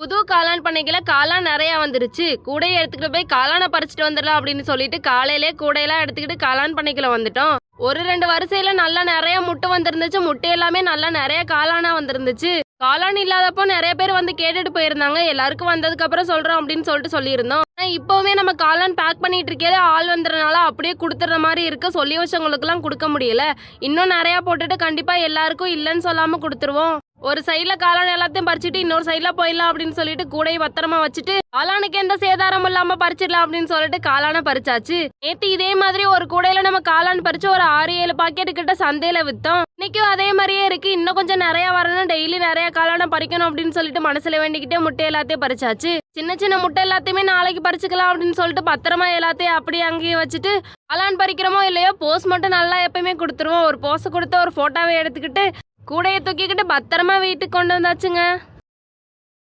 புது காளான் பண்ணைக்குள்ள காளான் நிறைய வந்துருச்சு. கூடையை எடுத்துக்கிட்டு போய் காளானை பறிச்சுட்டு வந்துடலாம் அப்படின்னு சொல்லிட்டு காலையிலே கூடையெல்லாம் எடுத்துக்கிட்டு காளான் பண்ணைக்குள்ள வந்துட்டோம். ஒரு 2 வரிசையில நல்லா நிறைய முட்டை வந்திருந்துச்சு. முட்டை எல்லாமே நல்லா நிறைய காளானா வந்திருந்துச்சு. காளான் இல்லாதப்போ நிறைய பேர் வந்து கேட்டுட்டு போயிருந்தாங்க. எல்லாருக்கும் வந்ததுக்கு அப்புறம் சொல்றோம் அப்படின்னு சொல்லிட்டு சொல்லியிருந்தோம். ஆனா இப்பவுமே நம்ம காளான் பேக் பண்ணிட்டு இருக்கே ஆள் வந்துறதுனால அப்படியே கொடுத்துற மாதிரி இருக்கு. சொல்லி வச்சவங்களுக்கு எல்லாம் கொடுக்க முடியல. இன்னும் நிறைய போட்டுட்டு கண்டிப்பா எல்லாருக்கும் இல்லைன்னு சொல்லாம கொடுத்துருவோம். ஒரு சைட்ல காளான் எல்லாத்தையும் பறிச்சுட்டு இன்னொரு சைட்ல போயிடலாம் அப்படின்னு சொல்லிட்டு கூடையை பத்திரமா வச்சுட்டு காளானுக்கு எந்த சேதாரமும் இல்லாம பறிச்சிடலாம் அப்படின்னு சொல்லிட்டு காளானை பறிச்சாச்சு. நேத்து இதே மாதிரி ஒரு கூடையில நம்ம காளான் பறிச்சு ஒரு 6-7 பாக்கெட்டு கிட்ட சந்தையில வித்தோம். இன்னைக்கும் அதே மாதிரியே இருக்கு. இன்னும் கொஞ்சம் நிறைய வரணும், டெய்லி நிறைய காளானை பறிக்கணும் அப்படின்னு சொல்லிட்டு மனசுல வேண்டிக்கிட்டே முட்டை எல்லாத்தையும் பறிச்சாச்சு. சின்ன சின்ன முட்டை எல்லாத்தையுமே நாளைக்கு பறிச்சுக்கலாம் அப்படின்னு சொல்லிட்டு பத்திரமா எல்லாத்தையும் அப்படியே அங்கேயே வச்சுட்டு காளான் பறிக்கிறோமோ இல்லையோ போஸ் மட்டும் நல்லா எப்பயுமே கொடுத்துருவோம். ஒரு போஸை கொடுத்து ஒரு போட்டோவை எடுத்துக்கிட்டு கூடையை தூக்கிக்கிட்டு பத்திரமா வீட்டுக்கு கொண்டு வந்தாச்சுங்க.